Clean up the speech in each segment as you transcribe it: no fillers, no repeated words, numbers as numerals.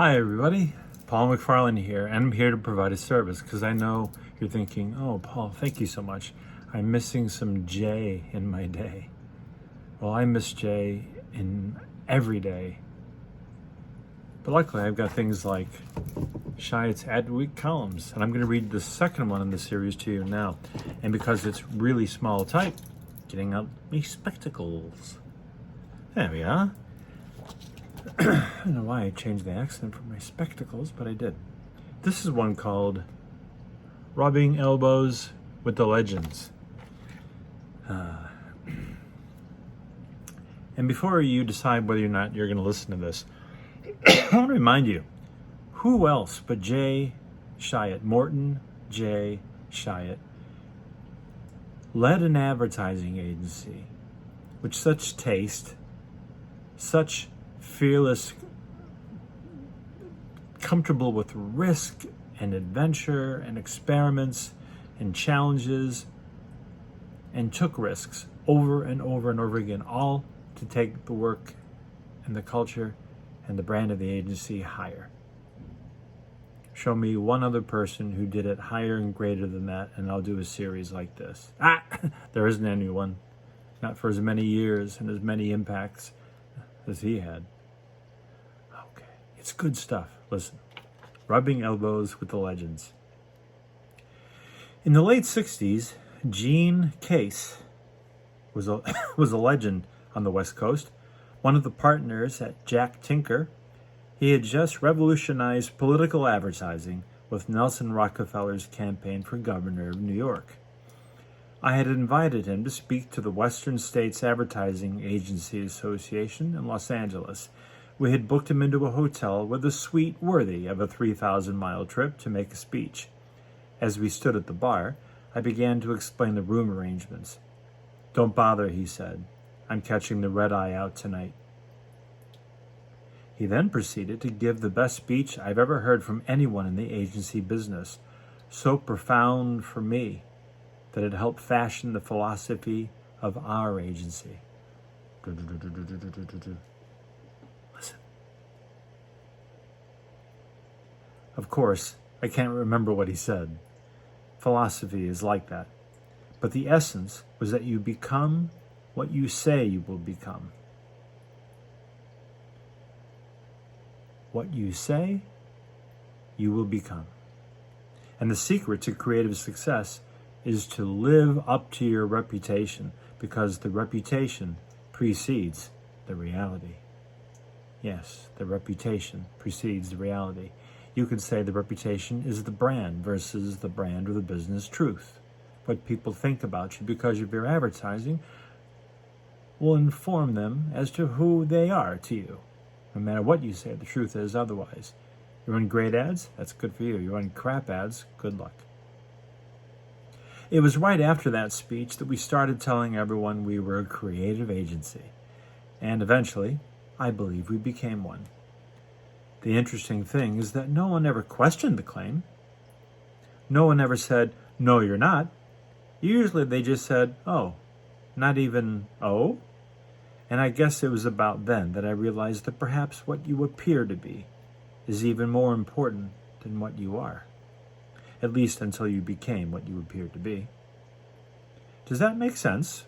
Hi everybody, Paul McFarlane here, and I'm here to provide a service because I know you're thinking, oh Paul, thank you so much. I'm missing some J in my day. Well, I miss J in every day. But luckily I've got things like Chiat's ADWEEK columns, and I'm going to read the second one in the series to you now. And because it's really small type, getting out my spectacles. There we are. I don't know why I changed the accent for my spectacles, but I did. This is one called Rubbing Elbows with the Legends. And before you decide whether or not you're going to listen to this, I want to remind you, who else but J. Chiat, Morton J. Chiat, led an advertising agency with such taste, such fearless, comfortable with risk and adventure and experiments and challenges, and took risks over and over and over again, all to take the work and the culture and the brand of the agency higher. Show me one other person who did it higher and greater than that, and I'll do a series like this. There isn't anyone. Not for as many years and as many impacts as he had. Okay, it's good stuff. Listen, Rubbing Elbows with the Legends. In the late 60s, Gene Case was a legend on the West Coast. One of the partners at Jack Tinker, he had just revolutionized political advertising with Nelson Rockefeller's campaign for governor of New York. I had invited him to speak to the Western States Advertising Agency Association in Los Angeles. We had booked him into a hotel with a suite worthy of a 3,000-mile trip to make a speech. As we stood at the bar, I began to explain the room arrangements. "Don't bother," he said. "I'm catching the red eye out tonight." He then proceeded to give the best speech I've ever heard from anyone in the agency business, so profound for me that it helped fashion the philosophy of our agency. Listen. Of course, I can't remember what he said. Philosophy is like that. But the essence was that you become what you say you will become. What you say, you will become. And the secret to creative success is to live up to your reputation, because the reputation precedes the reality. Yes, the reputation precedes the reality. You could say the reputation is the brand versus the brand or the business truth. What people think about you because of your advertising will inform them as to who they are to you. No matter what you say, the truth is otherwise. You run great ads? That's good for you. You run crap ads? Good luck. It was right after that speech that we started telling everyone we were a creative agency. And eventually, I believe we became one. The interesting thing is that no one ever questioned the claim. No one ever said, "No, you're not." Usually they just said, "Oh," not even, "Oh." And I guess it was about then that I realized that perhaps what you appear to be is even more important than what you are. At least until you became what you appeared to be. Does that make sense?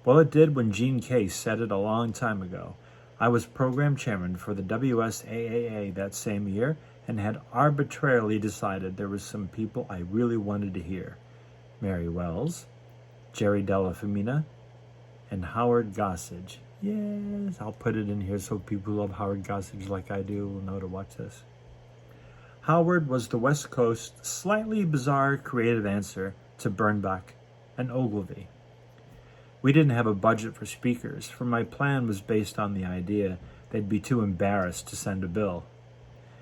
Well, it did when Gene Case said it a long time ago. I was program chairman for the WSAAA that same year and had arbitrarily decided there were some people I really wanted to hear. Mary Wells, Jerry Della Femina, and Howard Gossage. Yes, I'll put it in here so people who love Howard Gossage like I do will know to watch this. Howard was the West Coast's slightly bizarre creative answer to Bernbach and Ogilvy. We didn't have a budget for speakers, for my plan was based on the idea they'd be too embarrassed to send a bill.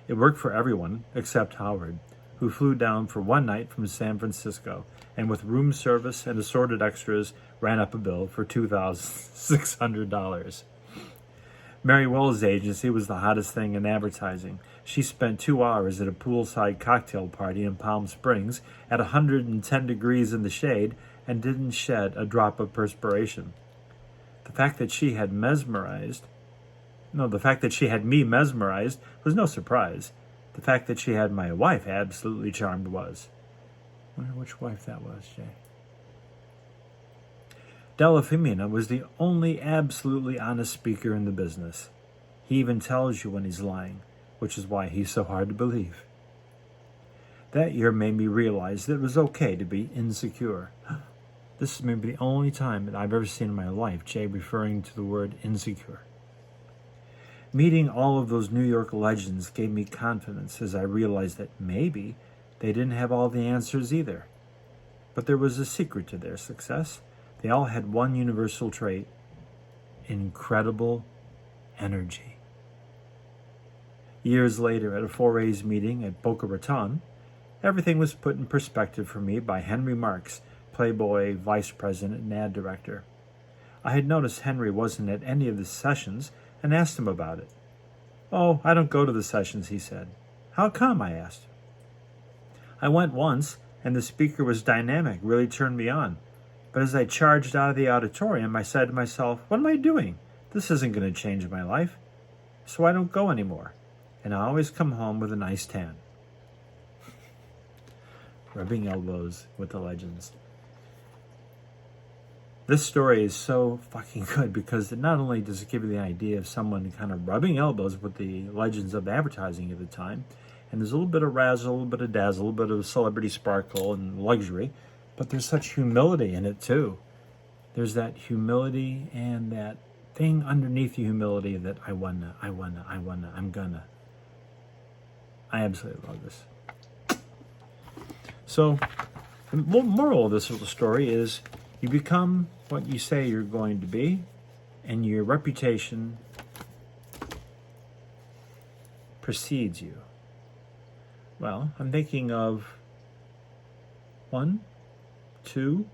It worked for everyone except Howard, who flew down for one night from San Francisco, and with room service and assorted extras, ran up a bill for $2,600. Mary Wells' agency was the hottest thing in advertising. She spent 2 hours at a poolside cocktail party in Palm Springs at 110 degrees in the shade and didn't shed a drop of perspiration. The fact that she had mesmerized No, the fact that she had me mesmerized was no surprise. The fact that she had my wife absolutely charmed was. I wonder which wife that was, Jay. Della Femina was the only absolutely honest speaker in the business. He even tells you when he's lying, which is why he's so hard to believe. That year made me realize that it was okay to be insecure. This is maybe the only time that I've ever seen in my life Jay referring to the word insecure. Meeting all of those New York legends gave me confidence as I realized that maybe they didn't have all the answers either. But there was a secret to their success. They all had one universal trait: incredible energy. Years later, at a 4A's meeting at Boca Raton, everything was put in perspective for me by Henry Marks, Playboy vice president and ad director. I had noticed Henry wasn't at any of the sessions and asked him about it. "Oh, I don't go to the sessions," he said. "How come?" I asked. "I went once, and the speaker was dynamic, really turned me on. But as I charged out of the auditorium, I said to myself, what am I doing? This isn't going to change my life. So I don't go anymore. And I always come home with a nice tan." Rubbing elbows with the legends. This story is so fucking good because it not only does it give you the idea of someone kind of rubbing elbows with the legends of advertising at the time, and there's a little bit of razzle, a little bit of dazzle, a little bit of celebrity sparkle and luxury, but there's such humility in it too. There's that humility and that thing underneath the humility that I'm gonna. I absolutely love this. So, the moral of this little story is you become what you say you're going to be, and your reputation precedes you. Well, I'm thinking of 1, 2,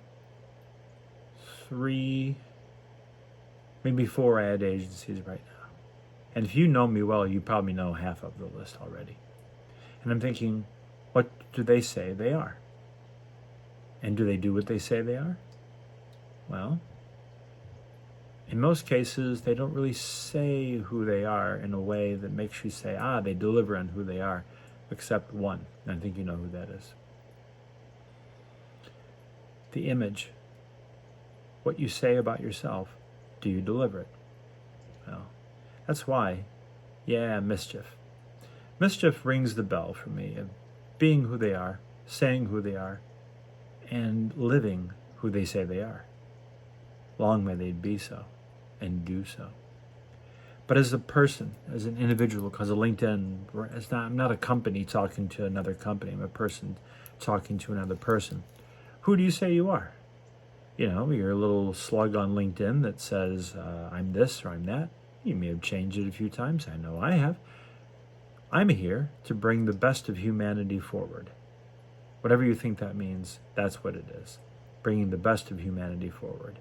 3, maybe 4 ad agencies right now. And if you know me well, you probably know half of the list already. And I'm thinking, what do they say they are? And do they do what they say they are? Well, in most cases, they don't really say who they are in a way that makes you say, they deliver on who they are, except one. And I think you know who that is. The image. What you say about yourself, do you deliver it? Well, that's why, mischief. Mischief rings the bell for me of being who they are, saying who they are, and living who they say they are. Long may they be so, and do so. But as a person, as an individual, because of LinkedIn, I'm not a company talking to another company. I'm a person talking to another person. Who do you say you are? You know, you're a little slug on LinkedIn that says, I'm this or I'm that. You may have changed it a few times. I know I have. I'm here to bring the best of humanity forward. Whatever you think that means, that's what it is. Bringing the best of humanity forward.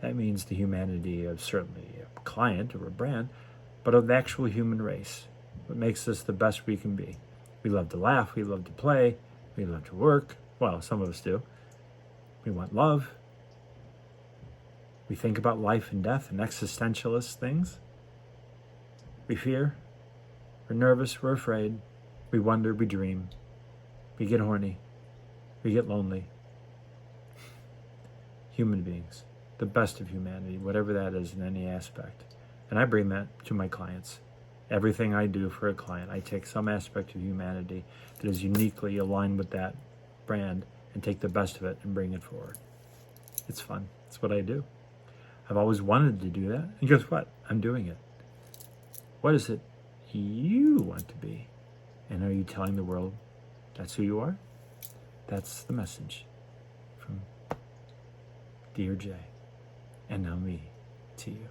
That means the humanity of certainly a client or a brand, but of the actual human race. What makes us the best we can be. We love to laugh, we love to play, we love to work. Well, some of us do. We want love. We think about life and death and existentialist things. We fear. We're nervous, we're afraid. We wonder, we dream. We get horny. We get lonely. Human beings. The best of humanity, whatever that is in any aspect. And I bring that to my clients. Everything I do for a client, I take some aspect of humanity that is uniquely aligned with that brand and take the best of it and bring it forward. It's fun. It's what I do. I've always wanted to do that. And guess what? I'm doing it. What is it you want to be? And are you telling the world that's who you are? That's the message from Dear Jay. And now me to you.